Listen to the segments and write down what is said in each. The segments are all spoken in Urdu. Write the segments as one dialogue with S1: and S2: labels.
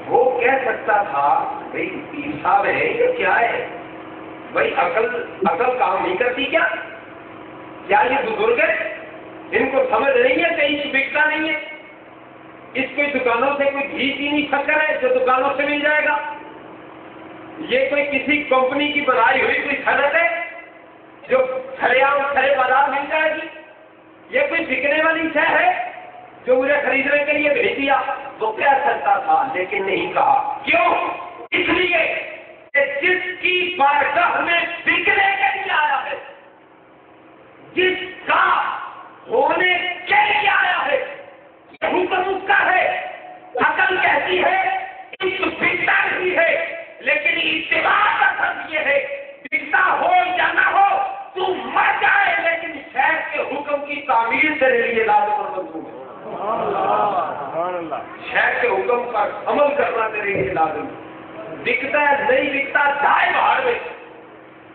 S1: وہ کہہ سکتا تھا بھائی پیر صاحب ہے یہ کیا ہے بھائی، عقل کام نہیں کرتی کیا یہ بزرگ ہے، ان کو سمجھ نہیں ہے کہیں بکتا نہیں ہے، اس کو دکانوں سے کوئی گھی چینی شکر ہے جو دکانوں سے مل جائے گا، یہ کوئی کسی کمپنی کی بنائی ہوئی کوئی صنعت ہے جو کھڑے بازار مل جائے گی، یہ کوئی بکنے والی شے ہے جو مجھے خریدنے کے لیے بھیج دیا، تو کہہ سکتا تھا لیکن نہیں کہا۔ کیوں؟ اس لیے کہ جس کی بارگاہ میں بکنے کے لیے آیا ہے، جس کا ہونے کے لیے آیا ہے، یہ حکم اس کا ہے۔ عقل کہتی ہے اس بکتا نہیں ہے، لیکن اتباع کا فرض یہ ہے بکتا ہو یا نہ ہو تو مر جائے، لیکن شیخ کے حکم کی تعمیل تیرے لیے لازم اور مطلوب ہے۔ شیخ کے حکم پر عمل کرنا تیرے لیے لازم ہے۔ بکتا ہے نہیں بکتا جائے باہر میں،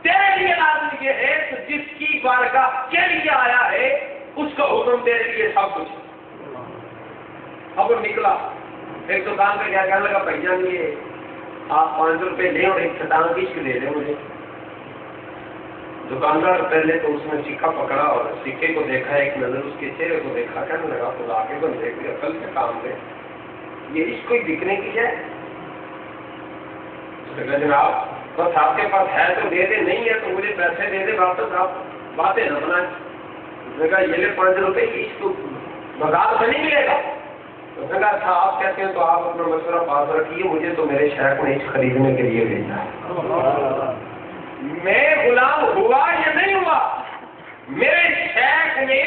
S1: تیرے لیے لازم یہ ہے کہ جس کی بارگاہ کے لیے آیا ہے اس کا حکم تیرے لیے سب کچھ۔ اب وہ نکلا ایک دکان پہ کیا کہنے لگا، بھیا یہ آپ 5 روپے لیں اور ایک چھٹان کی عشق دے دیں مجھے۔ دکاندار پہلے تو اس نے سکہ پکڑا اور سکے کو دیکھا، ایک نظر اس کے چہرے کو دیکھا، کہنے لگا خدا کے بندے کوئی عقل سے کام دے، یہ عشق کوئی بکنے کی ہے؟ اس نے کہا جناب بس آپ کے پاس ہے تو دے دے، نہیں ہے تو مجھے پیسے دے دے واپس، آپ باتیں نہ بنائیں۔ اس نے کہا یہ لے 5 روپے کی عشق بازار سے نہیں ملے گا۔ اس نے کہا اچھا آپ کہتے ہیں تو آپ اپنا مشورہ پاس رکھیے، مجھے تو میرے شیخ نے عشق خریدنے کے لیے بھیجا ہے۔ میں غلام ہوا یا نہیں ہوا، میرے شیخ نے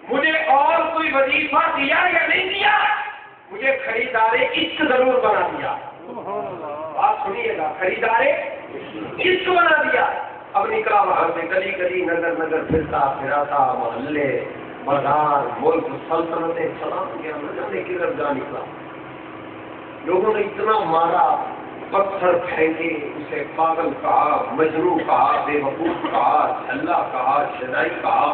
S1: مجھے اور کوئی وظیفہ دیا یا نہیں دیا، مجھے خریدار عشق ضرور بنا دیا۔ آپ سنیے گا، خریدار عشق بنا دیا۔ اب نکلا وہاں سے گلی گلی نگر نگر پھرتا پھراتا، محلے بازار ملک سلطنتیں سلام گیا، نہ جانے کدھر جا نکلا۔ لوگوں نے اتنا مارا، پتھر پھینکے، اسے پاگل کہا، مجنون کہا، بے وقوف کہا، جھلا کہا، شدائی کہا،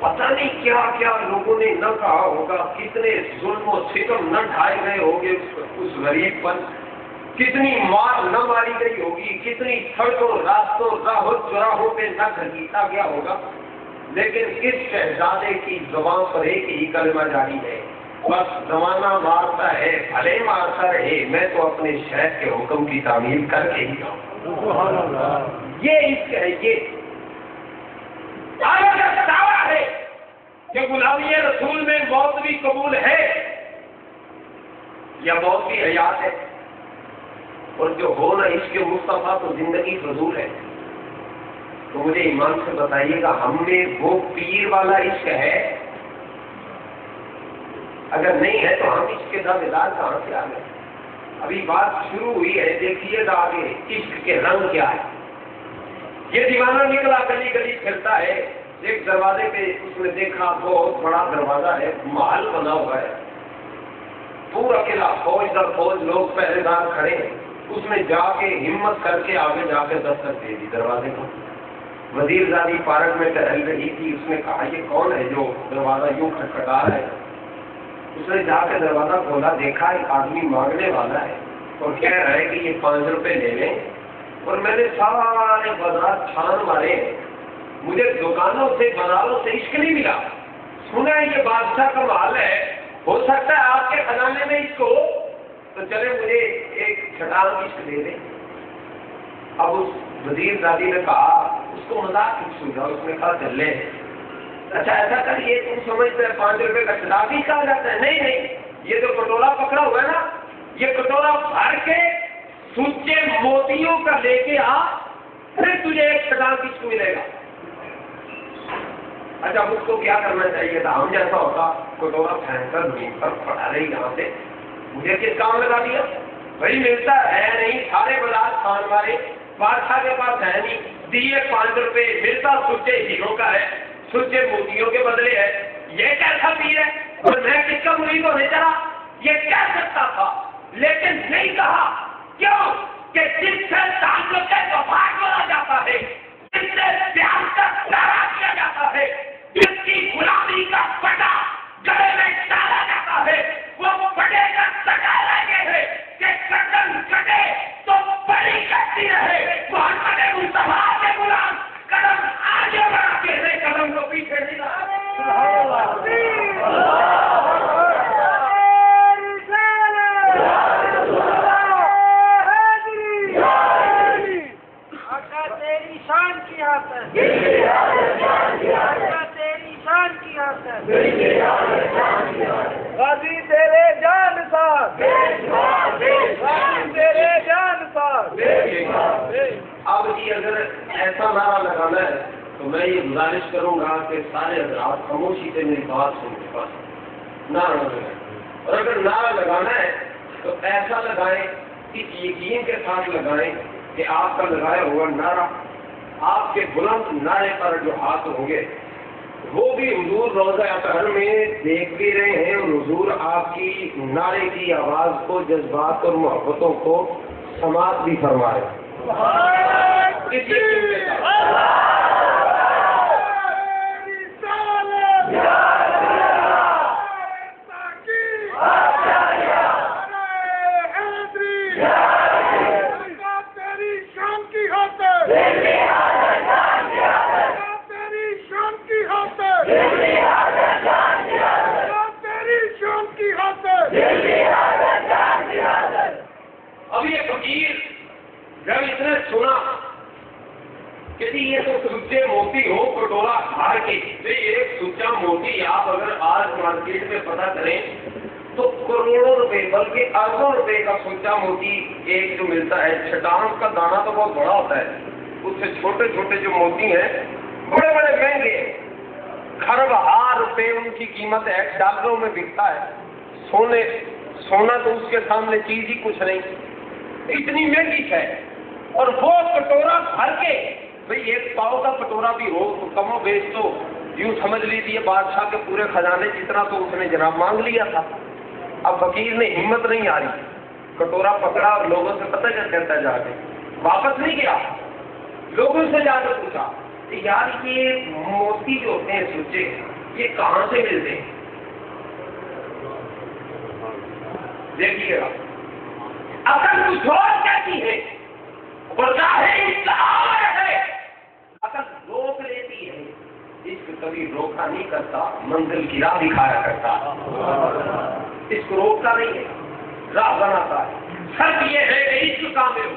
S1: پتہ نہیں کیا کیا لوگوں نے نہ کہا ہوگا، کتنے ظلم و ستم نہ ڈھائے گئے ہوں گے اس غریب پر، کتنی مار نہ ماری گئی ہوگی، کتنی سڑکوں راستوں راہوں چوراہوں پہ نہ گھسیٹا گیا ہوگا، لیکن اس شہزادے کی زبان پر ایک ہی کلمہ جاری ہے، بس زمانہ مارتا ہے بھلے مارتا رہے، میں تو اپنے شیخ کے حکم کی تعمیل کر کے ہی جاؤں۔ یہ عشق ہے، یہ دعویٰ ہے کہ غلامی رسول میں موت بھی قبول ہے یا موت بھی حیات ہے، اور جو ہو نہ عشق مصطفیٰ تو زندگی فضول ہے۔ تو مجھے ایمان سے بتائیے گا ہم میں وہ پیر والا عشق ہے؟ اگر نہیں ہے تو ہم عشق کے دعوے دار کہاں سے آ گئے؟ ابھی بات شروع ہوئی ہے، دیکھیے گا آگے عشق کے رنگ کیا ہے۔ یہ دیوانہ نکلا گلی گلی پھرتا ہے، ایک دروازے پہ اس نے دیکھا بہت بڑا دروازہ ہے، محل بنا ہوا ہے، پورا قلعہ فوج در فوج لوگ پہرے دار کھڑے ہیں۔ اس نے جا کے ہمت کر کے آگے جا کے دستک دے دی دروازے کو۔ وزیر زادی پارک میں ٹہل رہی تھی، اس نے کہا یہ کون ہے جو دروازہ یوں کھٹکھٹا رہا ہے؟ اس نے جا کے دروازہ کھولا، دیکھا ایک آدمی مانگنے والا ہے اور کہہ رہا ہے کہ یہ 5 روپے لے لیں، اور میں نے سارے بازار چھان مارے، مجھے دکانوں سے بازاروں سے عشق نہیں ملا۔ سنا ہے یہ بادشاہ کا محل ہے، ہو سکتا ہے آپ کے خزانے میں عشق ہو، تو چلے مجھے ایک چھٹان عشق دے دیں۔ اب اس وزیر زادی نے کہا، اس کو مذاق کچھ سوچا، اس نے کہا چل لے۔ اچھا ایسا کریے، تم سمجھتے ہیں 5 روپے کا چھٹان بھی کہا جاتا ہے؟ نہیں نہیں، یہ جو کٹورا پکڑا ہوا ہے نا، یہ کٹورا بھر کے سچے موتیوں کا لے کے آ، پھر تجھے ایک چھٹان عشق ملے گا۔ اچھا اس کو کیا کرنا چاہیے تھا؟ ہم جیسا ہوتا کٹورا پھینک کر زمین پر پڑا رہی یہاں سے، مجھے کس کام لگا دیا؟ بھائی ملتا ہے نہیں، سارے بازار چھان مارے، بادشاہ کے پاس ہے نہیں، دیے 5 روپے، ملتا سچے ہیروں کا ہے، سچے موتیوں کے بدلے ہے، یہ کیسا پیر ہے؟ اور میں کس کا مرید ہونے چلا؟ یہ کہہ سکتا تھا لیکن نہیں کہا۔ کیوں؟ کہ جس سے تعلق وفا کیا جاتا ہے، جس سے پیار کا دعویٰ کیا جاتا ہے، جس کی غلامی کا پٹا گلے میں ڈالا جاتا ہے، وہ پٹے گا تو میں یہ گزارش کروں گا کہ سارے حضرات خاموشی سے میری بات سن کے بس نعرہ لگائیں، اور اگر نعرہ لگانا ہے تو ایسا لگائیں کہ یقین کے ساتھ لگائیں کہ آپ کا لگایا ہوا نعرہ، آپ کے بلند نعرے پر جو ہاتھ ہوں گے وہ بھی حضور روزہ اطہر میں دیکھ بھی رہے ہیں، اور حضور آپ کی نعرے کی آواز کو، جذبات اور محبتوں کو سماعت بھی فرما رہے ہیں۔ اس یقین کے ساتھ اب یہ فقیر جب اس نے سنا کہ یہ تو سچے موتی ہو کٹورا بھر کے، ایک سچا موتی آپ اگر آج مارکیٹ میں پتہ کریں تو کروڑوں روپے بلکہ اربوں روپے کا سچا موتی ایک جو ملتا ہے، چھٹان کا دانا تو بہت بڑا ہوتا ہے، اس سے چھوٹے چھوٹے جو موتی ہیں بڑے بڑے مہنگے، کھربہار روپے ان کی قیمت ہے، ڈالروں میں بکتا ہے۔ سونا تو اس کے سامنے چیز ہی کچھ نہیں، اتنی مہنگی ہے، اور وہ کٹورا بھر کے، بھئی ایک پاؤ کا کٹورا بھی ہو تو کم و بیش تو یوں سمجھ لیجیے بادشاہ کے پورے خزانے جتنا تو اس نے جناب مانگ لیا تھا۔ اب فقیر نے ہمت نہیں آ رہی، کٹورا پکڑا اور لوگوں سے پتہ کیا کہتا جا کے، واپس نہیں گیا، لوگوں سے جا کر پوچھا کہ یار یہ موتی جو ہوتے ہیں سچے یہ کہاں سے ملتے ہیں؟ دیکھیے گا عقل کچھ اور کہتی ہے، عقل روک لیتی ہے، اس کو کبھی روکا نہیں کرتا، منزل کی راہ دکھایا کرتا، اس کو روکتا نہیں ہے، راہ بناتا ہے۔ شرط یہ ہے کہ اس کو کام میں ہو۔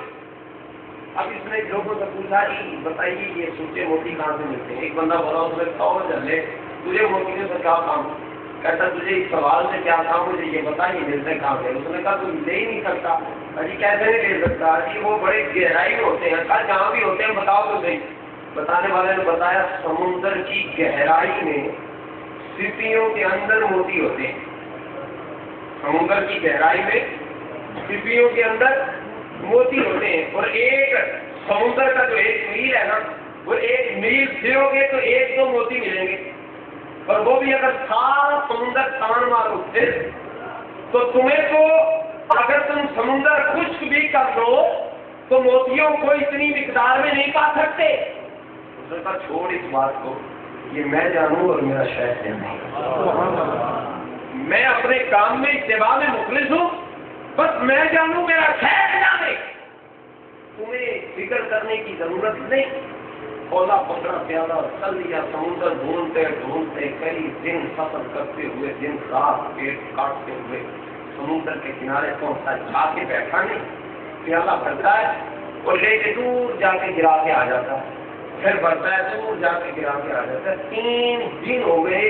S1: اب اس نے لوگوں سے پوچھا جی بتائیے یہ سوچے موتی کہاں سے ملتے ہیں؟ ایک بندہ بولا اس نے کہا جلے تجھے موتی سے کیا کام؟ کہتا تجھے اس سوال سے کیا کام، مجھے یہ بتا یہ ملتے کہاں سے؟ اس نے کہا تم لے ہی نہیں سکتا۔ جی کیسے نہیں لے سکتا؟ جی وہ بڑے گہرائی میں ہوتے ہیں۔ کہا جہاں بھی ہوتے ہیں بتاؤ تو صحیح۔ بتانے والے نے بتایا سمندر کی گہرائی میں سپیوں کے اندر موتی ہوتے ہیں، سمندر کی گہرائی میں سپیوں کے اندر موتی ہوتے ہیں، اور ایک سمندر کا جو ایک میل ہے نا، وہ ایک میل پھرو گے تو ایک دو موتی ملیں گے، اور وہ بھی اگر سارا سمندر تان مارو پھر تو تمہیں تو اگر تم سمندر خشک بھی کر لو تو موتیوں کو اتنی مقدار میں نہیں پا سکتے۔ اس نے کہا چھوڑ اس بات کو، یہ میں جانوں اور میرا شیخ نہیں، میں اپنے کام میں اتباع میں مخلص ہوں، بس میں جانوں میرا شیخ جانے، تمہیں فکر کرنے کی ضرورت نہیں۔ اولا پکڑا پیادا چل لیا، سمندر ڈھونڈتے ڈھونڈتے کئی دن سفر کرتے ہوئے، دن رات پیٹ کاٹتے ہوئے سمندر کے کنارے پہنچتا، جا کے بیٹھا نہیں، پیالہ بھرتا ہے اور لے کے دور جا کے گرا کے آ جاتا ہے، پھر بھرتا ہے دور جا کے گرا کے آ جاتا ہے۔ 3 دن ہو گئے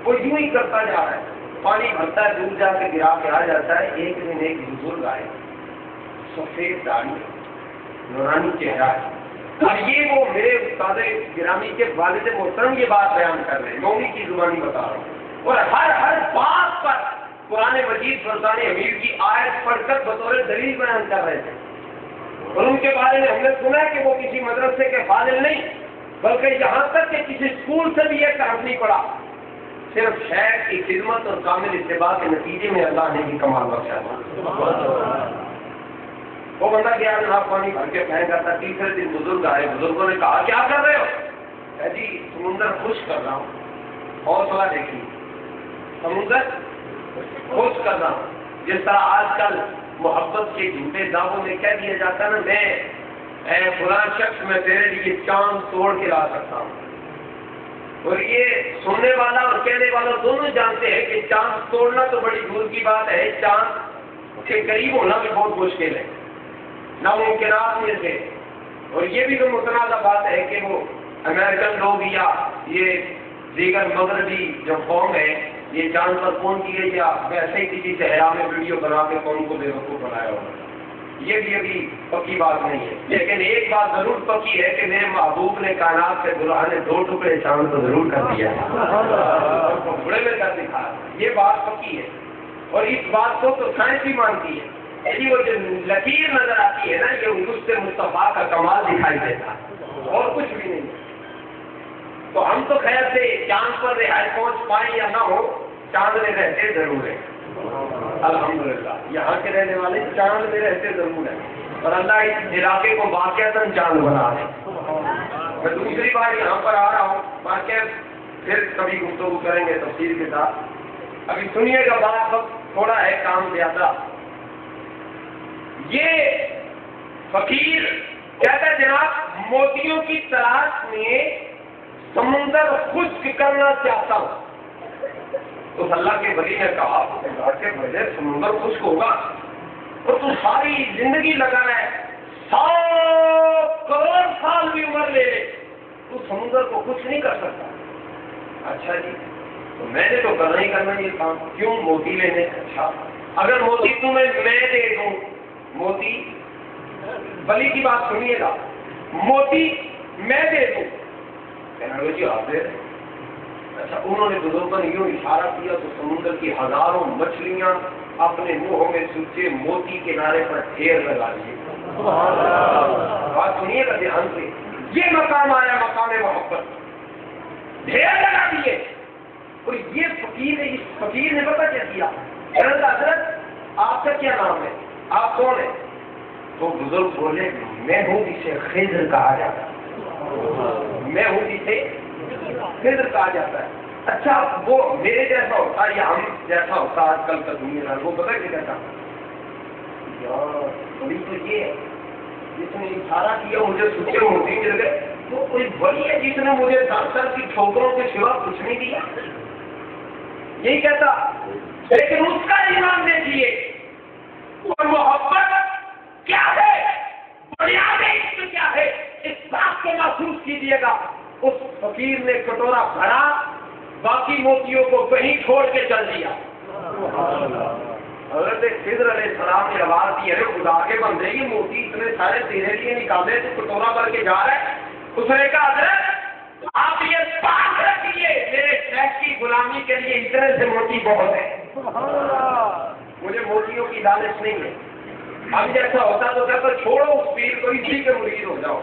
S1: وہ یوں ہی کرتا جا رہا ہے، پانی بھرتا ہے دور جا کے گرا کے آ جاتا ہے۔ ایک دن ایک بزرگ آئے، سفید داڑھی، نورانی چہرہ ہے، اور یہ وہ میرے استاد گرامی کے والد محترم یہ بات بیان کر رہے ہیں، میں انہیں کی زبانی بتا رہا ہوں، اور ہر بات پر قرآن مجید فرزان امیر کی آیت پڑھ کر بطور دلیل بیان کر رہے تھے۔ اور ان کے بارے میں ہم نے سنا کہ وہ کسی مدرسے کے فاضل نہیں، بلکہ یہاں تک کہ کسی اسکول سے بھی ایک حرف نہیں پڑھا، صرف شیخ کی خدمت اور کامل اتباع کے نتیجے میں اللہ نے بھی کمال بخشا تھا۔ وہ بندہ گیا جناب پانی بھر کے پہن کرتا، تیسرے دن بزرگ آئے، بزرگوں نے کہا کیا کر رہے ہو؟ جی سمندر خشک کر رہا ہوں۔ حوصلہ دیکھیے، سمندر خشک کر رہا ہوں، جس طرح آج کل محبت کے جھوٹے دعووں میں کہہ دیا جاتا ہے نا، میں اے فلاں شخص میں تیرے لیے چاند توڑ کے لا سکتا ہوں، اور یہ سننے والا اور کہنے والا دونوں جانتے ہیں کہ چاند توڑنا تو بڑی دور کی بات ہے، چاند کے قریب ہونا بھی بہت مشکل ہے، ناممکنات میں سے۔ اور یہ بھی تو متنازع بات ہے کہ وہ امریکن لوگ یا یہ دیگر مغربی جو قوم ہے یہ چاند پر پہنچ گئے یا ویسے ہی کسی صحرا میں ویڈیو بنا کے قوم کو بے وقوف بنایا ہوگا۔ یہ بھی ابھی پکی بات نہیں ہے، لیکن ایک بات ضرور پکی ہے کہ میرے محبوب نے کائنات سے دلہا نے 2 ٹکڑے چاند تو ضرور کر دیا ہے، بڑے میں کر دکھا، یہ بات پکی ہے۔ اور اس بات کو تو سائنس بھی مانتی ہے، یعنی وہ جو لکیر نظر آتی ہے نا، یہ انگشت مصطفیٰ کا کمال دکھائی دیتا ہے اور کچھ بھی نہیں۔ تو ہم تو خیر سے چاند پر رہائش پہنچ پائیں یا نہ ہو، چاند میں رہتے ضرور ہیں الحمدللہ، یہاں کے رہنے والے چاند میں رہتے ضرور ہیں، اور اللہ اس علاقے کو واقعتاً چاند بنا دے۔ میں دوسری بار یہاں پر آ رہا ہوں، واقعہ پھر کبھی گفتگو کریں گے تفصیل کے ساتھ، ابھی سنیے گا، بات وقت تھوڑا ہے، کام زیادہ۔ یہ فقیر کہتا ہے جناب موتیوں کی تلاش میں سمندر خشک کرنا چاہتا ہوں۔ تو اللہ کے ولی نے کہا کہ بھائی سمندر خشک ہوگا اور تو ساری زندگی لگا ہے، 100 کروڑ سال بھی عمر لے لے، تو سمندر کو کچھ نہیں کر سکتا۔ اچھا جی، تو میں نے تو کرنا ہی کرنا یہ کام، کیوں؟ موتی لینے۔ اچھا، اگر موتی تمہیں میں دے دوں، موتی، ولی کی بات سنیے گا، موتی میں دے دوں، کہنا جی آپ دے دیں۔ اچھا، انہوں نے بزرگوں نے یوں اشارہ کیا تو سمندر کی ہزاروں مچھلیاں اپنے منہوں میں سوچے موتی کنارے پر ڈھیر لگا لیے۔ بات سنیے گا دھیان سے، یہ مقام آیا مقام محبت، ڈھیر لگا دیے۔ اور یہ فقیر نے، اس فقیر نے پتہ کیا کیا، حضرت آپ کا کیا نام ہے، آپ کون ہیں؟ تو بزرگ بولے میں ہوں جسے خضر کہا جاتا ہے، میں ہوں جسے خضر کہا جاتا ہے۔ اچھا، وہ میرے جیسا ہوتا یا ہم جیسا ہوتا آج کل کا دنیا، وہ پتہ کیا کہتا بڑی تو یہ ہے جس نے اشارہ کیا مجھے سچے موتی مل گئے، تو کوئی بڑی ہے جس نے مجھے 10 سال کی ٹھوکروں کے سوا کچھ نہیں دیا، یہی کہتا۔ لیکن اس کا ایمان دیکھیے، اور محبت کیا ہے، بنیاد عشق کیا ہے، اس بات کو محسوس کیجیے گا۔ اس فقیر نے کٹورا بھرا، باقی موتیوں کو کہیں چھوڑ کے چل دیا۔ حضرت خضر علیہ السلام نے آواز دی، ارے خدا کے بندے، یہ موتی اتنے سارے تیرے لیے نکالے تو کٹورا بھر کے جا رہا ہے۔ اس نے کہا حضرت آپ یہ بات رکھیے، میرے شیخ کی غلامی کے لیے اتنے سے موتی بہت ہے، مجھے موتیوں کی لالچ نہیں ہے۔ اب جیسا ہوتا تو کہتا چھوڑو اس پیر کو، اسی کے مرید ہو جاؤ۔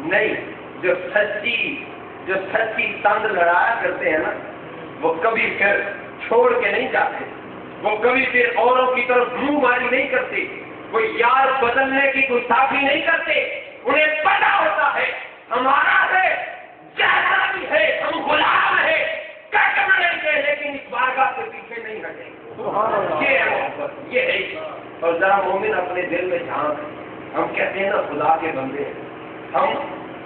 S1: نہیں، جو سچی تند لڑایا کرتے ہیں نا، وہ کبھی پھر چھوڑ کے نہیں جاتے، وہ کبھی پھر اوروں کی طرف منہ ماری نہیں کرتے، وہ یار بدلنے کی گستاخی نہیں کرتے، انہیں پتا ہوتا ہے ہمارا ہے، جیسا بھی ہے، ہم غلام ہے، کٹ ملیں گے لیکن اس بارگاہ سے پیچھے نہیں ہٹیں۔ یہ ہے محبت، یہ ہے۔ اور ذرا مومن اپنے دل میں جھانک، ہم کہتے ہیں نا خدا کے بندے، ہم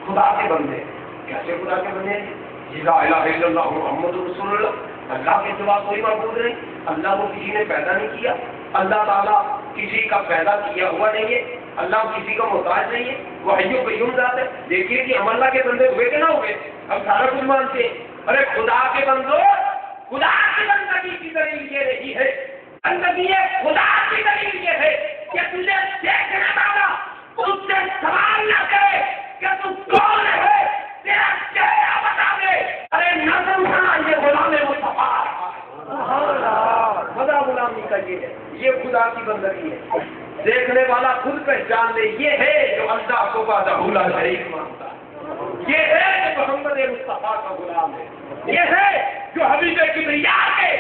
S1: خدا کے بندے، کیسے خدا کے بندے ہیں؟ لا الہ الا اللہ محمد رسول اللہ، اللہ کے سوا کوئی معبود نہیں، اللہ کو کسی نے پیدا نہیں کیا، اللہ تعالیٰ کسی کا پیدا کیا ہوا نہیں ہے، اللہ کسی کا محتاج نہیں ہے، وہ حی و قیوم ذات ہے۔ دیکھیے کہ ہم اللہ کے بندے ہوئے کہ نہ ہوئے، ہم سارا کچھ مانتے ہیں۔ ارے خدا کے بندو، خدا کی بندگی کی دلیل یہ رہی ہے، بندگی خدا کی دلیل یہ ہے کہ تجھے دیکھنے والا تجھ سے سوال نہ کرے کہ تو کون ہے، تیرا چہرہ بتا دے۔ ارے نظم سنا، یہ غلام مصطفیٰ، خدا غلامی کا یہ ہے، یہ خدا کی بندگی ہے۔ دیکھنے والا خود پہچان لے، یہ ہے جو اللہ کو وحدہ لا شریک مانتا ہے، یہ ہے جو محمد مصطفیٰ کا غلام ہے، یہ ہے جو حبیب کبریا ہے،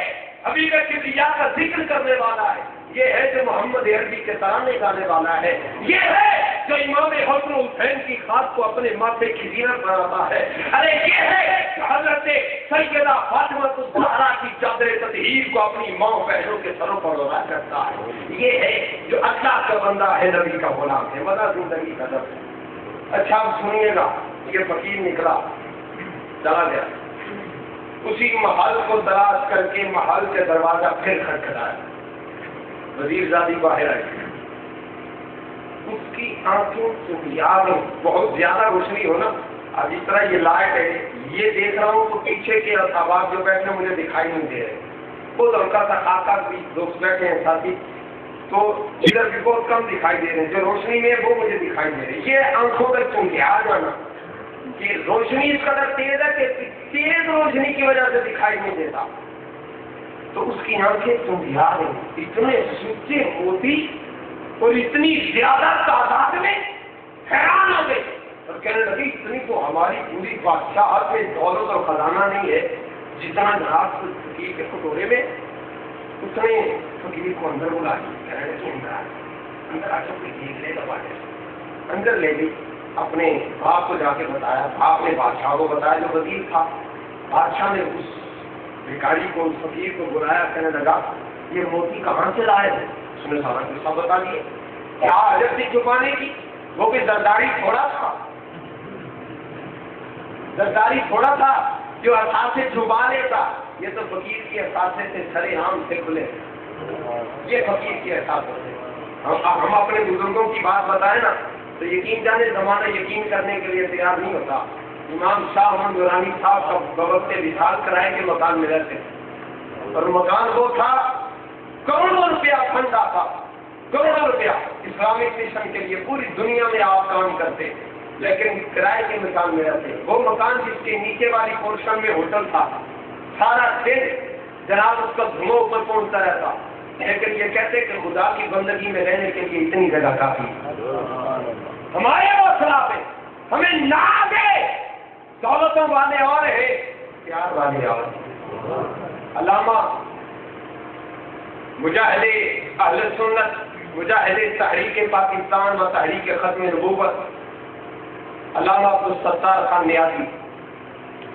S1: حبیب کبریا کا ذکر کرنے والا ہے، یہ ہے جو محمد عربی کے ترانے گانے والا ہے، یہ ہے جو امام حسن حسین کی خاص کو اپنے ماتھے کی زینت بناتا ہے۔ ارے یہ ہے جو حضرت سیدہ فاطمہ الزہرا کی چادر تطہیر کو اپنی ماں بہنوں کے سروں پر اڑا کرتا ہے، یہ ہے جو اللہ کا بندہ ہے، نبی کا غلام ہے، مدہ زندگی کا درد ہے۔ اچھا اب سنیے گا، یہ فقیر نکلا، چلا گیا، اسی محل کو تلاش کر کے محل کے دروازہ پھر کھٹکھٹایا، وزیر زادی باہر آئی، اس کی آنکھوں سے یاد بہت زیادہ روشنی ہو نا، اب اس طرح یہ لائٹ ہے، یہ دیکھ رہا ہوں تو پیچھے کے احباب جو بیٹھے مجھے دکھائی نہیں دے رہے، خود ان کا خاکہ بھی دوست بیٹھے ہیں ساتھی، تو ادھر بھی بہت کم دکھائی دے رہے ہیں، جو روشنی میں وہ مجھے دکھائی دے رہے ہیں. یہ آنکھوں تک چونکہ آ جانا کہ روشنی اس قدر تیز ہے کہ تیز روشنی کی وجہ سے دکھائی نہیں دیتا، تو اس کی آنکھیں چونکہ آ رہی، اتنے سچے موتی اور اتنی زیادہ تعداد میں حیران ہو گئے اور کہنے لگی اتنی تو ہماری پوری بادشاہت میں دولت اور خزانہ نہیں ہے جتنا جناب فقیر کے کٹورے میں. اس نے فقیر کو اندر بلا کہنے لگی اندر آ کے دیکھ لے گا. اندر لے گئی، اپنے باپ کو جا کے بتایا، باپ نے بادشاہ کو بتایا جو وزیر تھا. بادشاہ نے اس بھکاری کو، اس فقیر کو بلایا، کہنے لگا یہ موتی کہاں سے لائے ہیں؟ اس نے سارا قصہ بتا دیا. کیا حاجت تھی چھپانے کی؟ وہ کوئی زرداری تھوڑا تھا، زرداری تھوڑا تھا جو اثاثے چھپا لیتا. یہ تو فقیر کی اثاثے سے سرے عام سے کھلے، یہ فقیر کی اثاثے سے. ہم اپنے بزرگوں کی بات بتائیں نا تو یقین جانے زمانہ یقین کرنے کے لیے تیار نہیں ہوتا. امام شاہ محمد نورانی صاحب کا بوقت وصال کرائے کے مکان میں رہتے اور مکان وہ تھا کروڑوں روپیہ فنڈ آتا، کروڑوں روپیہ اسلامک مشن کے لیے پوری دنیا میں آپ کام کرتے، لیکن کرائے کے مکان میں رہتے. وہ مکان جس کے نیچے والی پورشن میں ہوٹل تھا، سارا دن جناب اس کا دھواں اوپر پہنچتا رہتا، لیکن یہ کہتے کہ خدا کی بندگی میں رہنے کے لیے اتنی جگہ کافی. ہمارے حوصلہ پہ ہمیں نہ دے، دولتوں والے اور ہیں، پیار والے اور. علامہ مجاہد اہل سنت، مجاہد تحریک پاکستان و تحریک ختم نبوت، علامہ عبدالستار خان نیازی،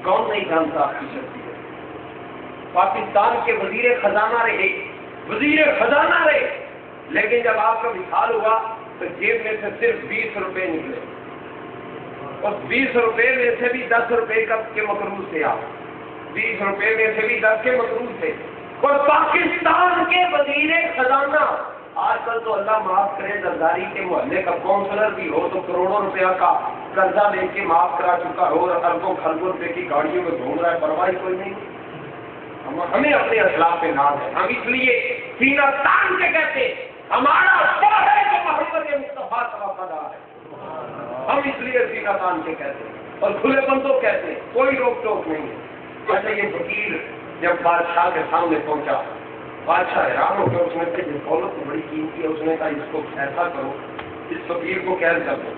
S1: کون نہیں جانتا آپ کی شخصیت. پاکستان کے وزیر خزانہ رہے، وزیر خزانہ رہے، لیکن جب آپ کا وصال ہوا تو جیب میں سے صرف 20 روپے نکلے، اور 20 روپے میں سے بھی 10 روپے کے مقروض تھے. آپ 20 روپے میں سے بھی 10 کے مقروض تھے. اور پاکستان کے وزیر خزانہ، آج کل تو اللہ معاف کرے زرداری کے محلے کا کونسلر بھی ہو تو کروڑوں روپیہ کا قرضہ لے کے معاف کرا چکا ہو اور اربوں خربوں روپے کی گاڑیوں میں گھوم رہا ہے، پرواہ کوئی نہیں. ہمیں اپنے اخلاق پہ ناز ہے. ہم اس لیے سینہ تان کے کہتے ہمارا وہ ہے جو محمد مصطفیٰ کا وفادار ہے. ہم اس لیے سینہ تان کے کہتے ہیں اور کھلے بندوں کہتے ہیں، کوئی روک ٹوک نہیں ہے. ایسے یہ فقیر جب بادشاہ کے سامنے پہنچا، بادشاہ حیران ہو گیا. اس نے کہا یہ دولت تو بڑی قیمتی ہے. اس نے کہا اس کو ایسا کرو، اس فقیر کو قید کر دو.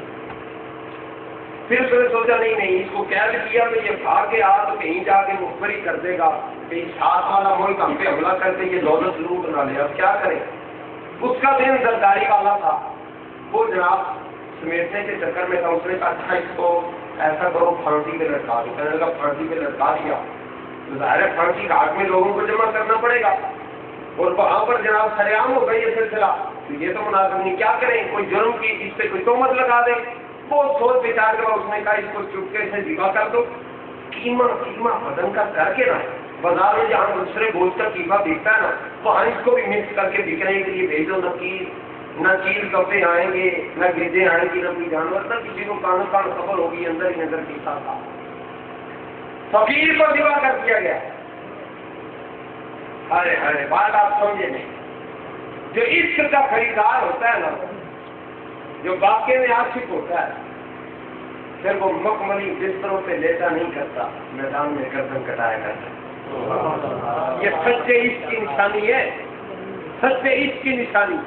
S1: پھر اس نے سوچا نہیں اس کو قید کیا تو یہ بھاگ کے آ تو کہیں جا کے مخبری کر دے گا، کہیں ساتھ والا ملک ہم پہ حملہ کر کے یہ دولت لوٹ نہ لے. اب کیا کرے؟ اس کا دن زرداری والا تھا، وہ جناب سمیٹنے کے چکر میں تھا. اس نے کہا اچھا اس کو ایسا کرو پھانسی پہ لٹکا دو. کہنے لگا پھانسی پہ لٹکا دیا تو ظاہر ہے پھانسی گھاٹ میں لوگوں کو جمع کرنا پڑے گا، اور وہاں پر جناب سر عام ہو گئی یہ سلسلہ. یہ تو مناسب نہیں، کیا کریں؟ کوئی جرم کی اس پہ کوئی تہمت لگا دے. بہت سوچ بچار کے بعد اس نے کہا اس کو چپکے سے ذبح کر دو. قیمہ بدن کا کر کے نا بازار میں جہاں دوسرے گوشت کا قیمہ بکتا ہے نا وہاں اس کو بھی مکس کر کے بکنے کے لیے بھیجو. نہ چیل کپڑے آئیں گے، نہ گدے آئیں گی، نہ کوئی جانور، نہ کسی کو کان خبر ہوگی. اندر ہی اندر پیسہ تھا. فقیر کو ذبح کر دیا گیا. ارے بات آپ سمجھے نہیں. جو عشق کا خریدار ہوتا ہے نا، جو واقعے میں عاشق ہوتا ہے، پھر وہ مکملی بستروں پہ لیٹا نہیں کرتا، میدان میں گردن کٹایا کرتا. یہ سچے عشق کی نشانی ہے، سچے عشق کی نشانی.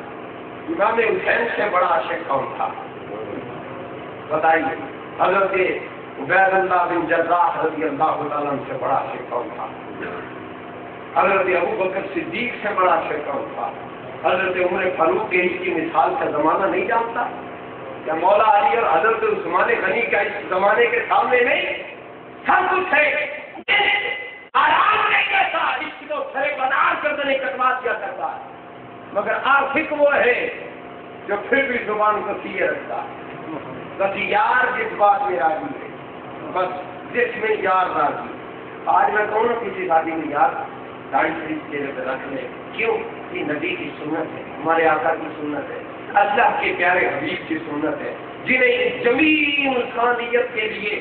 S1: امام حسین سے بڑا عاشق کون تھا بتائیے؟ حضرت عبید اللہ بن جراح رضی اللہ تعالیٰ عنہ سے بڑا عاشق کون تھا؟ حضرت ابو بکر صدیق سے بڑا عاشق کون تھا؟ حضرت عمر فاروق کے عشق کی مثال کا زمانہ نہیں جانتا؟ کیا مولا علی اور حضرت عثمان غنی کا اس زمانے کے سامنے نہیں؟ سب کچھ ہے، آرام نہیں کہتا، عشق کو سرے بدار کر دینے کٹوا دیا کرتا ہے، مگر عاشق وہ ہے جو پھر بھی زبان کو سیے رکھتا ہے. بس یار جس بات میں راضی ہے، بس جس میں یار راضی. آج میں کہوں نا کسی شادی میں یار داڑھی شریف چہرے پہ رکھ لے، کیوں؟ یہ نبی کی سنت ہے، ہمارے آقا کی سنت ہے، اللہ کے پیارے حبیب کی سنت ہے، جنہیں جمیل انسانیت کے لیے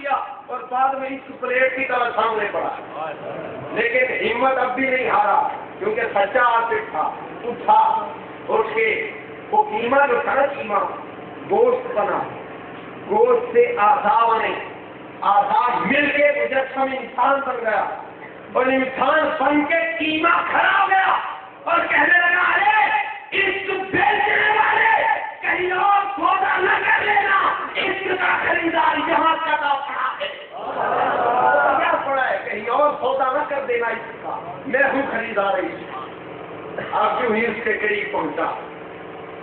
S1: دیا اور بعد میں اس پلیٹ کی طرح سامنے پڑا. لیکن ہمت اب بھی نہیں ہارا کیونکہ سچا عاشق تھا. اٹھا, اٹھ کے وہ قیمہ جو تھا نا, قیمہ گوشت بنا, گوشت سے آزا بنے, آزا مل کے مجسم انسان بن گیا اور انسان بن کے قیمہ کھڑا ہو گیا اور کہنے لگا ارے عشق بیچنے والے کہیں اور سودا نہ کر لینا, عشق کا خریدار یہاں کٹا پڑا ہے. کیا پڑا ہے, کہیں اور سودا نہ کر دینا عشق کا, میں ہوں خریدار عشق. آپ کیوں ہی اس کے قریب پہنچا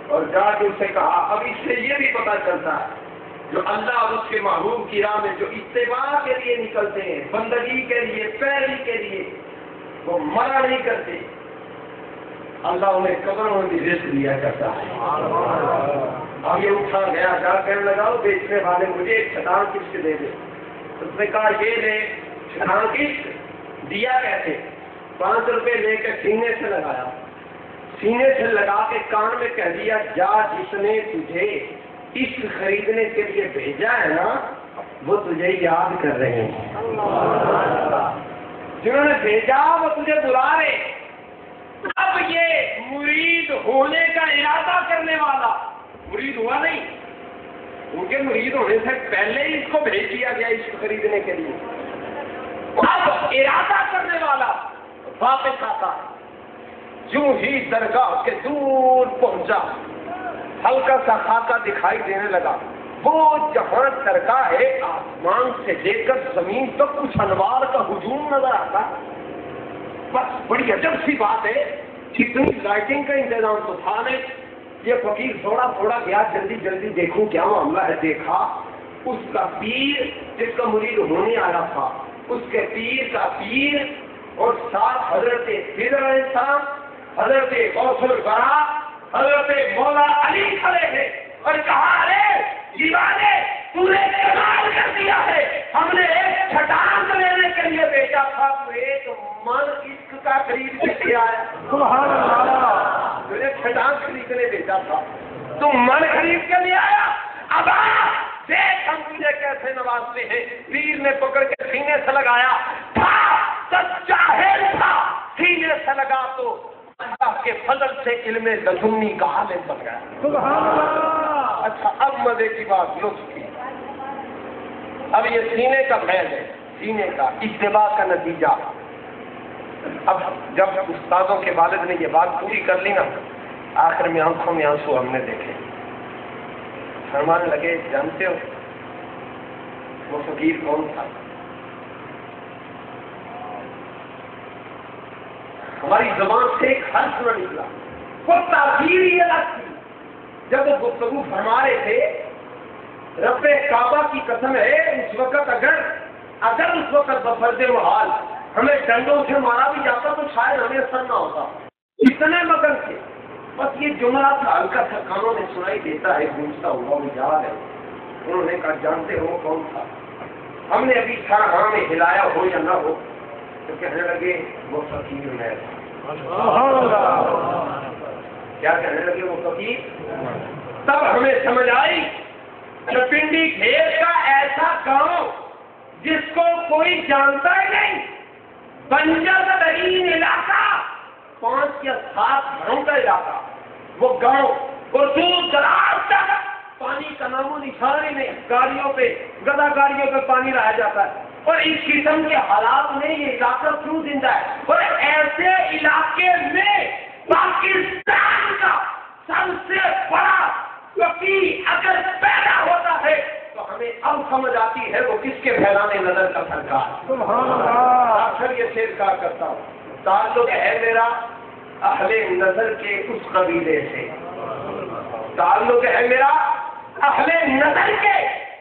S1: اور جا کے اسے کہا. اب اس سے یہ بھی پتا چلتا ہے جو اللہ اور اس کے محبوب کی راہ میں جو اتباع کے لیے نکلتے ہیں, بندگی کے لیے, پیروی کے لیے, وہ مرا نہیں کرتے, اللہ انہیں قبروں میں بھی رزق دیا کرتا ہے. اب یہ اٹھا گیا, جا کہنے لگا وہ بیچنے والے مجھے ایک چھٹان قسط دے دے. اس نے کہا یہ لے چھٹان قسط. دیا کیسے؟ 5 روپے لے کے سینے سے لگایا, سینے سے لگا کے کان میں کہہ دیا جا جس نے تجھے عشق خریدنے کے لیے بھیجا ہے نا وہ تجھے یاد کر رہے ہیں. جنہوں نے بھیجا وہ تجھے بلا رہے. اب یہ مرید ہونے کا ارادہ کرنے والا مرید ہوا نہیں, ان کے مرید ہونے سے پہلے ہی اس کو بھیج دیا گیا عشق خریدنے کے لیے. اب ارادہ کرنے والا واپس آتا ہے. جو ہی درگاہ کے دور پہنچا ہلکا سا خاکہ دکھائی دینے لگا. وہ جہاں درگاہ ہے آسمان سے لے کر زمین تک کچھ انوار کا ہجوم نظر آتا. بس بڑی عجب سی بات ہے, اتنی لائٹنگ کا انتظام تو تھا نہیں. یہ فقیر تھوڑا تھوڑا گیا, جلدی جلدی دیکھوں کیا معاملہ ہے. دیکھا اس کا پیر جس کا مرید ہونے آیا تھا, اس کے پیر کا پیر اور ساتھ حضرت خضر علیہ السلام, حضرت غوث الورا, حضرت مولا علی کھڑے ہیں اور کہا ارے دیوانے تو نے کمال کر دیا ہے, ہم نے ایک چھٹان لینے کے لیے بھیجا تھا, تو ایک من عشق کا خرید کے لے آیا. سبحان اللہ, تو نے چھٹان خریدنے بھیجا تھا, تم من خرید کے لے آیا. اب دیکھ ہم تجھے کیسے نوازتے ہیں. پیر نے پکڑ کے سینے سے لگایا, تھا سچا ہے تھا, سینے سے لگا تو اللہ کے فضل سے علم لدنی کا عالم بن گیا. سبحان اللہ. اچھا اب مزے کی بات لطف کی. اب یہ سینے کا فیض ہے, سینے کا اتباع کا نتیجہ. اب جب استادوں کے والد نے یہ بات پوری کر لی نا, آخر میں آنکھوں میں آنسو ہم نے دیکھے. فرمانے لگے جانتے ہو وہ فقیر کون تھا؟ ہماری زبان سے ایک حرف نہ نکلا, وہ تاثیر ہی الگ تھی. جب وہ گفتگو فرما رہے تھے رب کعبہ کی قسم ہے اس وقت اگر اس وقت بفرض محال ہمیں ڈنڈوں سے مارا بھی جاتا تو شاید ہمیں اثر نہ ہوتا, اتنے مگن تھے. بس یہ جملہ تھا ہلکا سا کانوں میں سنائی دیتا ہے, گونجتا ہوا وہ یاد ہے. انہوں نے کہا جانتے ہو کون تھا؟ ہم نے ابھی سر ہاں میں ہلایا ہو یا نہ ہو تو کہنے لگے وہ فقیر میں تھا. کیا کہنے لگے وہ فقیر؟ تب ہمیں سمجھ آئی کہ پنڈی گھیر کا ایسا گاؤں جس کو کوئی جانتا ہی نہیں, بنجر ترین علاقہ, 5 یا 7 گھروں کا علاقہ, وہ گاؤں اور دور دراز تک پانی کا نام و نشان ہی نہیں. گاڑیوں پہ گدا گاڑیوں پہ پانی لایا جاتا ہے. اور اس قسم کے حالات میں یہ علاقہ کیوں زندہ ہے؟ اور ایسے علاقے میں پاکستان کا سب سے بڑا فقیر اگر پیدا ہوتا ہے تو ہمیں اب سمجھ آتی ہے وہ کس کے پھیلانے نظر کا سرکار. آخر یہ شعر کہا کرتا ہوں, تعلق ہے میرا اہل نظر کے اس قبیلے سے, تعلق ہے میرا اہل نظر کے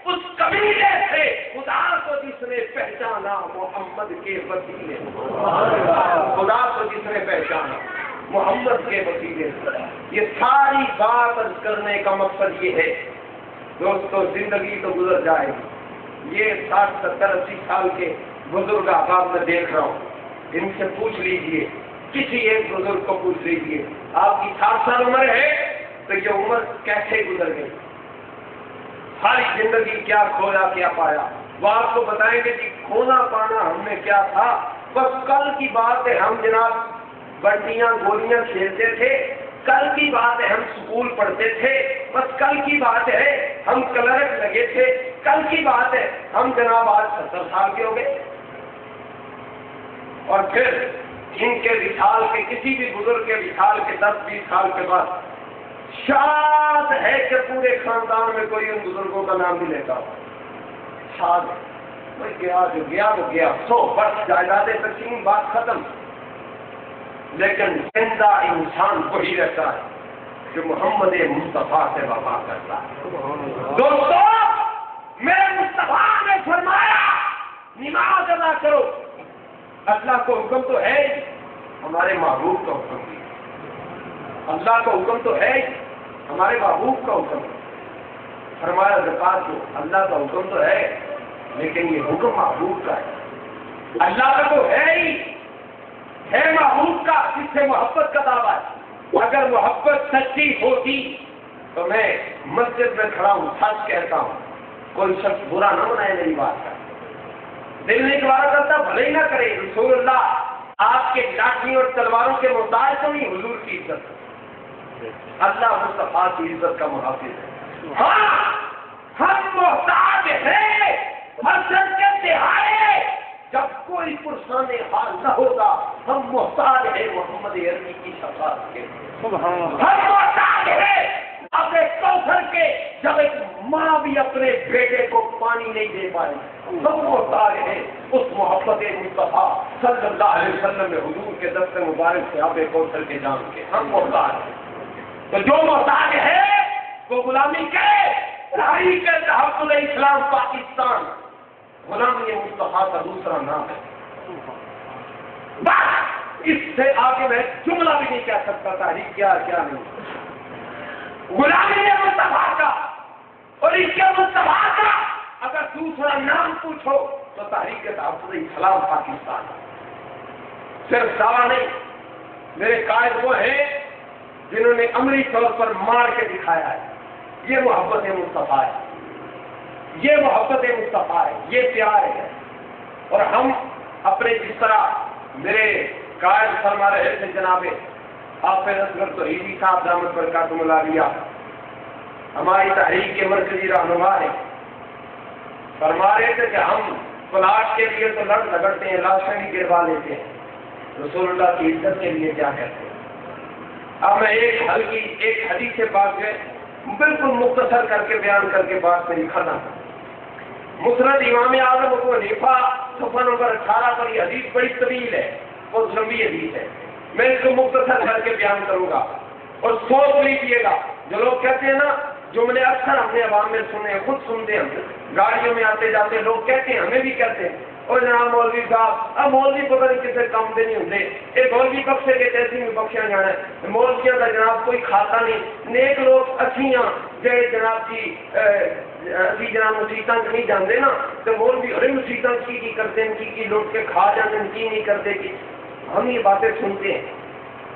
S1: اس قبیلے سے, خدا کو جس نے پہچانا محمد کے وسیلے, خدا کو جس نے پہچانا محمد کے وسیلے سے. یہ ساری بات کرنے کا مقصد یہ ہے دوستو, زندگی تو گزر جائے گی. یہ 60 70 80 سال کے بزرگ احباب میں دیکھ رہا ہوں, ان سے پوچھ لیجئے, کسی ایک بزرگ کو پوچھ لیجئے آپ کی 60 سال عمر ہے تو یہ عمر کیسے گزر گئی, ساری زندگی کیا کھویا کیا پایا. وہ آپ کو بتائیں گے کہ کھونا پانا ہم نے کیا تھا. بس کل کی بات ہے ہم جناب بنٹیاں گولیاں کھیلتے تھے, کل کی بات ہے ہم اسکول پڑھتے تھے, بس کل کی بات ہے ہم کلرک لگے تھے, کل کی بات ہے ہم جناب آج 70 سال کے ہو گئے. اور پھر ان کے وصال کے کسی بھی بزرگ کے وصال کے 10-20 سال کے بعد شاد ہے کہ پورے خاندان میں کوئی ان بزرگوں کا نام نہیں لیتا ہو. شاد ہے گیا جو گیا وہ گیا, 100 برس جائیداد تقسیم, بات ختم. لیکن زندہ انسان وہی رہتا ہے جو محمد مصطفیٰ سے وفا کرتا ہے. دوستو, میرے مصطفیٰ نے فرمایا نماز ادا کرو. اللہ کا حکم تو ہے, ہمارے محبوب کا حکم بھی. اللہ کا حکم تو ہے, ہمارے محبوب کا حکم ہے. فرمایا زکات دو, اللہ کا حکم تو ہے لیکن یہ حکم محبوب کا ہے. اللہ کا تو ہے ہی, ہے محبوب کا جس سے محبت کا دعویٰ ہے. اگر محبت سچی ہوتی تو میں مسجد میں کھڑا ہوں, سچ کہتا ہوں, کوئی شخص برا نہ منائے میری بات کا. دل نہیں گوارا کرتا بھلے ہی نہ کرے. رسول اللہ آپ کے لاٹھی اور تلواروں کے محتاج تو نہیں, حضور کی عزت, اللہ مصطفیٰ کی عزت کا محافظ ہے. ہاں ہم محتاج ہیں حسن کے دہائے, جب کوئی پرسان حال نہ ہوگا ہم محتاج ہیں محمد عربی کی شفاعت کے. ہم محتاج ہیں اپنے کوثر کے, جب ایک ماں بھی اپنے بیٹے کو پانی نہیں دے پائے. ہم محتاج ہیں اس محبت مصطفیٰ صلی اللہ علیہ وسلم میں حضور کے دست مبارک سے آب کوثر کے جام کے. ہم محتاج ہیں. تو جو محتاج ہے وہ غلامی کرے. تحریک تحفظ اسلام پاکستان غلامی مصطفیٰ کا دوسرا نام ہے. بس اس سے آگے میں جملہ بھی نہیں کہہ سکتا تحریک کیا کیا نہیں. غلامی مصطفیٰ کا اور اس کے مصطفیٰ کا اگر دوسرا نام پوچھو تو تحریک تحفظ اسلام پاکستان. صرف دعویٰ نہیں, میرے قائد وہ ہیں جنہوں نے عملی طور پر مار کے دکھایا ہے. یہ محبت مصطفیٰ ہے, یہ محبت مصطفیٰ ہے, یہ پیار ہے. اور ہم اپنے جس طرح میرے قائد فرما رہے تھے جناب حافظ اصغر توحیدی صاحب دامت برکاتہم العالیہ, ہماری تحریک کے مرکزی رہنما ہیں, فرما رہے تھے کہ ہم پلاٹ کے لیے تو لڑ جھگڑتے ہیں, لاشیں بھی گروا لیتے ہیں, رسول اللہ کی عزت کے لیے کیا کہتے ہیں. اب میں ایک حدیث پاک ہے بالکل مختصر کر کے بیان کر کے بات میری ختم. مسند امام اعظم ابو حنیفہ صفحہ نمبر 18 پر یہ حدیث بڑی طویل ہے, بہت لمبی حدیث ہے. میں اس کو مختصر کر کے بیان کروں گا اور سوچ لیجیے گا. جو لوگ کہتے ہیں نا, جملے اکثر ہم نے عوام میں سنے ہیں, خود سنتے ہیں, ہم گاڑیوں میں آتے جاتے لوگ کہتے ہیں, ہمیں بھی کہتے ہیں, اور جناب مولوی صاحب اب مولوی پتہ نہیں کسے کام دے نہیں ہوتے, یہ مولوی بخشے کے جیسے میں بخشیا جانا ہے, مولویوں کا جناب کوئی کھاتا نہیں. نیک لوگ اچھیاں جے جناب جی ابھی جناب مسیطاں نہیں جانتے نا, تو مولوی ارے مسیطاں کی کرتے ہیں, کی لوٹ کے کھا جاتے ہیں, کی نہیں کرتے کی. ہم یہ باتیں سنتے ہیں.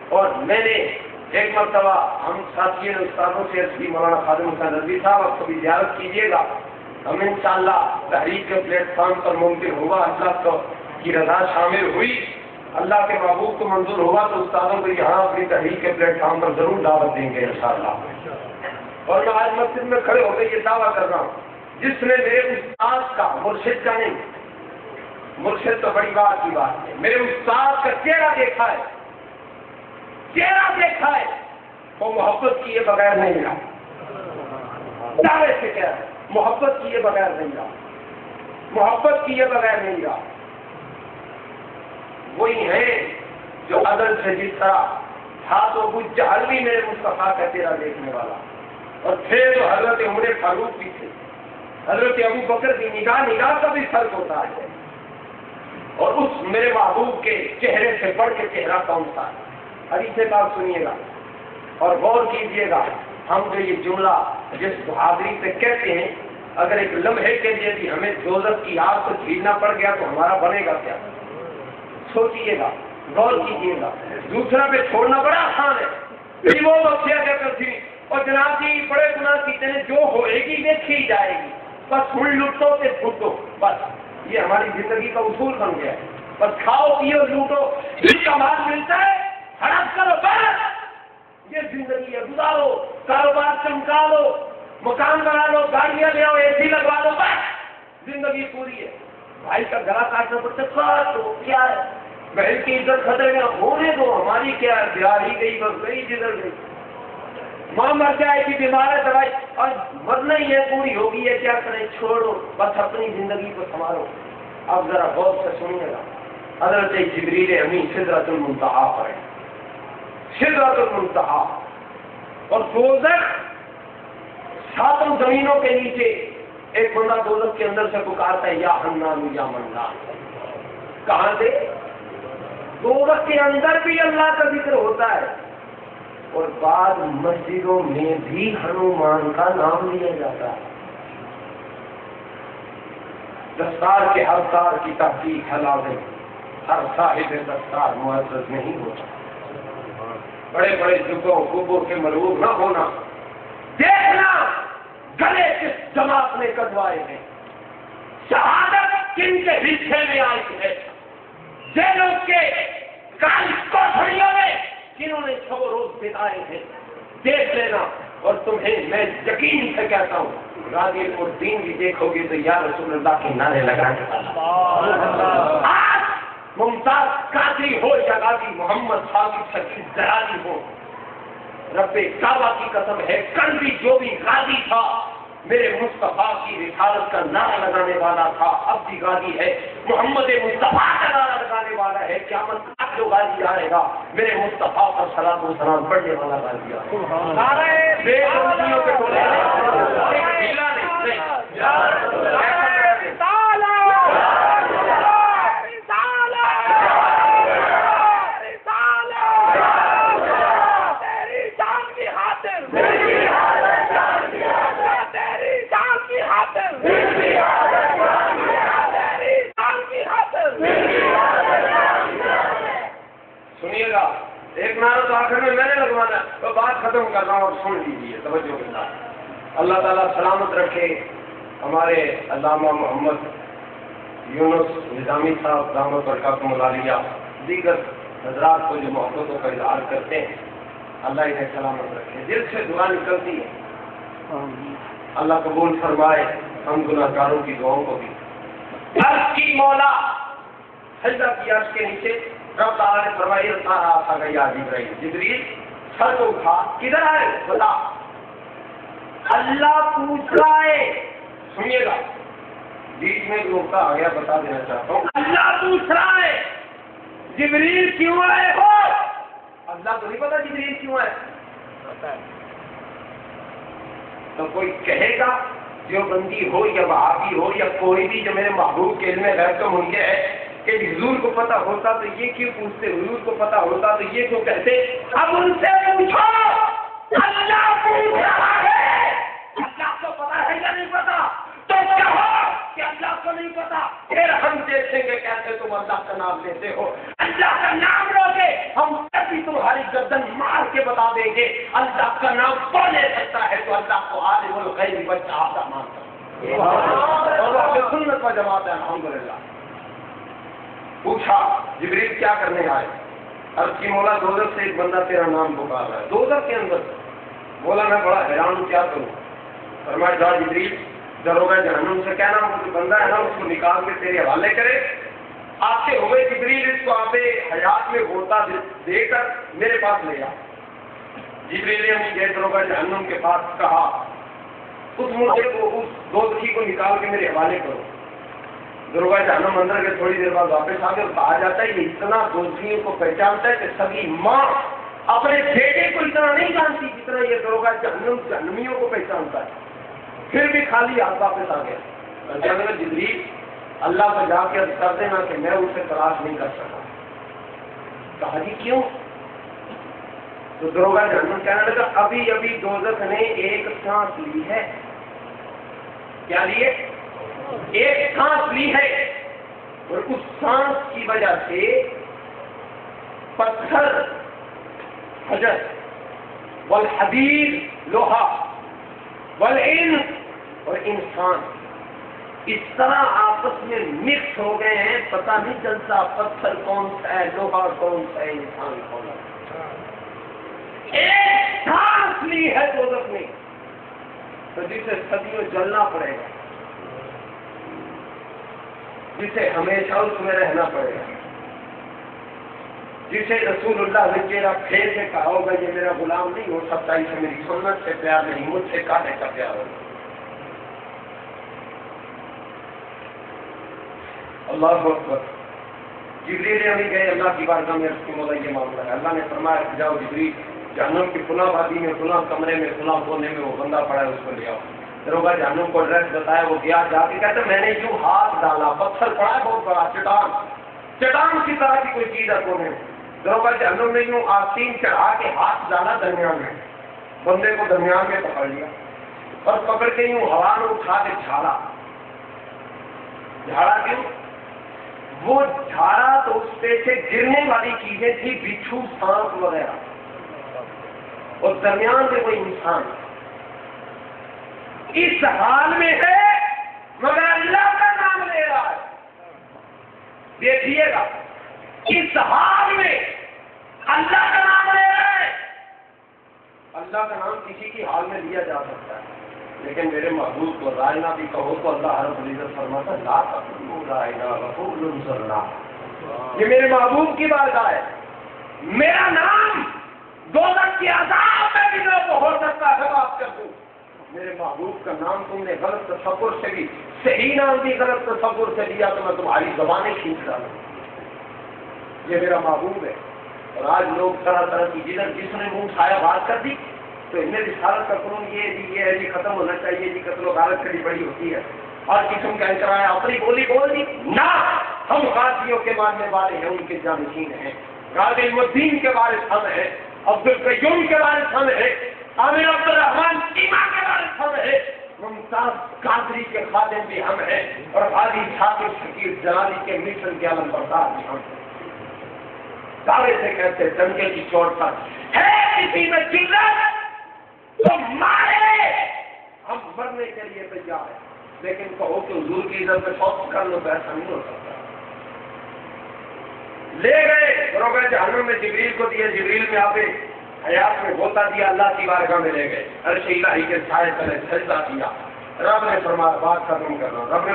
S1: اور میں نے ایک مرتبہ ہم ساتھیوں نے استادوں سے مولانا خادم حسین رضوی صاحب آپ کبھی زیارت کیجیے گا, ہم انشاءاللہ تحریک کے پلیٹ فارم پر ممکن ہوگا, اللہ کی رضا شامل ہوئی, اللہ کے محبوب کو منظور ہوگا تو استادوں کو یہاں اپنی تحریک کے پلیٹ فارم پر ضرور دعوت دیں گے انشاءاللہ. اور میں آج مسجد میں کھڑے ہو کے یہ دعویٰ کر رہا ہوں, جس نے میرے استاد کا, مرشد کا نہیں, مرشد تو بڑی بات کی بات ہے, میرے استاد کا چہرہ دیکھا ہے, چہرہ دیکھا ہے, وہ محبت کیے بغیر نہیں رہا. دعوے سے کہہ رہا, محبت کیے بغیر نہیں رہا, محبت کیے بغیر نہیں رہا. وہی ہیں جو عدل سے جس طرح تھا تو ابو جہل بھی میرے مصطفیٰ کا چہرہ دیکھنے والا, اور تھے تو حضرت عمر فاروق بھی تھے, حضرت ابو بکر کی نگاہ کا بھی فرق ہوتا ہے. اور اس میرے محبوب کے چہرے سے بڑھ کے چہرہ کون سا ہے. حدیث پاک سنیے گا اور غور کیجیے گا. ہم جو یہ جملہ جس بہادری سے کہتے ہیں, اگر ایک لمحے کے لیے بھی ہمیں دوزخ کی آگ کو جھیلنا پڑ گیا تو ہمارا بنے گا کیا؟ سوچیے گا, غور کیجیے گا. دوسرا پہ چھوڑنا بڑا آسان ہے, پھر وہ بخشیا کیا کرتی, اور جناب جی بڑے گناہ کیتے ہیں, جو ہوئے گی دیکھی جائے گی. بس ہن لٹو تے پھٹو، بس یہ ہماری زندگی کا اصول بن گیا ہے. بس کھاؤ پیو لوٹو، جس کا مال ملتا ہے ہڑپ کرو، بس یہ زندگی ہے. گزارو، کاروبار چمکا لو، مکان بنا لو، گاڑیاں لے آؤ، اے سی لگوا لو، بس زندگی پوری ہے. بھائی کا گلا کاٹنا پڑتا ہے، کاٹ دو، کیا ہے؟ بہن کی عزت خطرے میں ہونے دو، ہماری کیا ہے؟ بہار ہی گئی بس گئی جدھر گئی. ماں مر جائے گی، بیمار ہے، دوائی، اور مرنا ہی ہے، پوری ہوگی ہے، کیا کریں؟ چھوڑو، بس اپنی زندگی کو سنبھالو. اب ذرا غور سے سنیے گا. حضرت جبریل امین سدرۃ المنتہا پر ہے، سدرۃ المنتہا، اور دوزخ ساتوں زمینوں کے نیچے ایک بندہ دوزخ کے اندر سے پکارتا ہے، یا حنان یا منان. کہاں سے؟ دوزخ کے اندر بھی اللہ کا ذکر ہوتا ہے، اور بعض مسجدوں میں بھی ہنومان کا نام لیا جاتا ہے. دستار کے ہر تار کی تحقیق ہے لازم، ہر صاحب دستار معزز نہیں ہوتا. بڑے بڑے جگہوں گوبوں کے ملوب نہ ہونا. دیکھنا گلے کس جماعت نے کٹوائے ہیں، شہادت کن کے حصے میں آئی ہے، جیلوں کے کالی کوٹھریوں میں کنہوں نے شب و روز بتائے ہیں. دیکھ لینا. اور تمہیں میں یقین سے کہتا ہوں، غازی پور دین بھی دیکھو گے تو یا رسول اللہ کے نعرے لگانے والا. آج ممتاز قادری ہو یا غازی محمد ثابت شکیل زراری ہو، رب کعبہ کی قسم ہے، کل بھی جو بھی غازی تھا میرے مصطفیٰ کی رسالت کا نعرہ لگانے والا تھا، اب بھی غازی ہے، محمد مصطفیٰ کا نعرہ لگانے والا ہے. قیامت تک جو غازی آئے گا میرے مصطفیٰ پر صلاۃ و سلام پڑھنے والا غازی آئے سنیے گا. ایک نعرہ تو آخر میں نے لگوانا، تو بات ختم کر رہا ہوں اور سن لیجیے توجہ کے ساتھ. اللہ تعالیٰ سلامت رکھے ہمارے علامہ محمد یونس نظامی صاحب دامت برکاتہم العالیہ، دیگر حضرات کو جو محبتوں کا اظہار کرتے ہیں، اللہ انہیں سلامت رکھے. دل سے دعا نکلتی ہے، اللہ قبول فرمائے ہم گناہ گاروں کی دعاؤں کو بھی. عرش کی مولا سجدہ کی عرش کے نیچے رب تعالیٰ نے فرمایا تھا یا جبرائیل، جبریل سر کو اٹھا، کدھر آئے بتا. اللہ پوچھ رہا ہے، سنیے گا، بیچ میں نقطہ آ گیا بتا دینا چاہتا ہوں. اللہ پوچھ رہا ہے جبریل کیوں آئے ہو؟ اللہ کو نہیں پتا جبریل کیوں آئے. تو کوئی کہے گا جو بندی ہو یا وہابی ہو یا کوئی بھی جو میرے محبوب کے علم غیب کا منکر ہے کہ حضور کو پتا ہوتا تو یہ کیوں پوچھتے، حضور کو پتا ہوتا تو یہ کیوں کہتے. اب ان سے پوچھو، اللہ پوچھ رہا ہے، اللہ کو پتا ہے یا نہیں پتا؟ تو کہو کہ اللہ کو نہیں پتا. پھر ہم دیکھیں گے کیسے تم اللہ کا نام لیتے ہو. اللہ کا نام لو گے ہم کبھی تمہاری گردن مار کے بتا دیں گے. اللہ کا نام کون لے سکتا ہے؟ تو اللہ کو عالم الغیب والشہادہ مانتا ہے، اور سنت و جماعت ہے الحمدللہ. پوچھا جبریل کیا کرنے آئے؟ عرض کی مولا دوزخ سے ایک بندہ تیرا نام پکار رہا ہے. دوزخ کے اندر مولا میں بڑا حیران ہوں، کیا کروں؟ فرمایا جا جبریل دروغہ جہنم سے کہنا وہ جو بندہ ہے نا اس کو نکال کے تیرے حوالے کرے. آتے ہوئے جبریل اس کو آبے حیات میں ہوتا دے کر میرے پاس لے آ. جبریل نے مجھے دروغہ جہنم کے پاس کہا اس مردے کو، اس دوزخی کو نکال کے میرے حوالے کرو. دروغہ جہنم اندر کے تھوڑی دیر بعد واپس آ کے کہا جاتا ہے یہ اتنا دوزخیوں کو پہچانتا ہے کہ سبھی ماں اپنے بیٹے کو اتنا نہیں جانتی جتنا یہ دروغہ جہنم جہنمیوں کو پہچانتا ہے. پھر بھی خالی ہاتھ واپس آ گیا. کہنے لگا جبریل اللہ کو جا کے عرض کر دینا کہ میں اسے تلاش نہیں کر سکا. کہا جی کیوں؟ تو دروغہ جہنم کہنے لگا ابھی ابھی دوزخ نے ایک سانس لی ہے. کیا لیے؟ ایک سانس لی ہے، اور اس سانس کی وجہ سے پتھر حجر والحدید لوہا والانس اور انسان اس طرح آپس میں مکس ہو گئے ہیں، پتہ نہیں چلتا پتھر کون سا ہے، لوہا کون سا ہے، انسان کون ہے۔ ایک سانس لی ہے دوزخ نے تو جسے صدیوں جلنا پڑے گا، جسے ہمیشہ اس میں رہنا پڑے گا، جسے رسول اللہ نے چہرہ پھیر کے کہا ہوگا یہ میرا غلام نہیں ہو سکتا، اسے میری سنت سے پیار نہیں، مجھ سے کاٹے کا پیار ہوگا۔ اللہ اکبر۔ جبریل امین گئے اللہ کی بارگاہ میں، عرض کی مولا یہ معاملہ ہے۔ اللہ نے فرمایا کہ جاؤ جبریل، جہنم کی فلاں وادی میں فلاں کمرے میں فلاں کونے میں وہ بندہ پڑا ہے، اس کو لے آؤ۔ دروگا جہنم کو ایڈریس بتایا، وہ گیا، جا کے کہتے میں نے یوں ہاتھ ڈالا، پتھر پڑا ہے بہت بڑا، چٹان کی طرح کی کوئی چیز ہے کونے میں۔ دروگا جہنم نے یوں آستین چڑھا کے ہاتھ ڈالا درمیان میں، بندے کو درمیان میں پکڑ لیا اور پکڑ کے یوں ہوا میں اٹھا کے جھاڑا کیوں؟ وہ جھاڑا تو اس پہ سے گرنے والی چیزیں تھی، بچھو، سانپ وغیرہ، اور درمیان میں کوئی انسان اس حال میں ہے مگر اللہ کا نام لے رہا ہے۔ دیکھیے گا اس حال میں اللہ کا نام لے رہا ہے۔ اللہ کا نام کسی کی حال میں لیا جا سکتا ہے، لیکن میرے محبوب کو رائنا بھی کہو تو اللہ رب العزت فرماتا لا تقولوا رائنا وقولوا انظرنا۔ یہ میرے محبوب کی بارگاہ ہے، میرا نام دوزخ کی عذاب میں بھی نہ ہو سکتا ہے بات کر دوں۔ میرے محبوب کا نام تم نے غلط تصور سے بھی، صحیح نام بھی غلط تصور سے لیا تو میں تمہاری زبانیں کھینچ ڈالوں۔ یہ میرا محبوب ہے۔ اور آج لوگ طرح طرح کی جس نے منہ اٹھایا بات کر دی تو ان میں رسالت کا قانون یہ ہے جی ختم ہونا چاہیے جی، قتل و غارت کڑی بڑی ہوتی ہے، اور قسم کا انترایا اپنی بولی بول دی نہ، ہم غازیوں کے ماننے والے ہیں، ان کے جانشین ہیں، غازی الدین کے وارث ہم ہیں، عبدالقیوم کے وارث ہم ہیں، عامر عبدالرحمان چیمہ کے وارث ہم ہیں، ممتاز قادری کے خادم بھی ہم ہیں، اور غازی شاکر شکیر جلالی کے مشن کے علم بردار بھی ہم ہیں۔ دعوے سے کہتے ڈنکے کی چوٹ پر ہے کسی میں جرات تو مارے، ہم مرنے کے لیے تیار ہیں، لیکن کہو کہ حضور کی عزت میں شوق کر لو تو ایسا نہیں ہو سکتا۔ لے گئے دروگا جہنم میں، جبریل کو دیا، جبریل میں آپ حیات میں ہوتا دیا، اللہ کی بارگاہ میں لے گئے، عرش الہی کے سائے تلے سجدہ کیا۔ رب نے فرمایا بات ختم کرنا، رب نے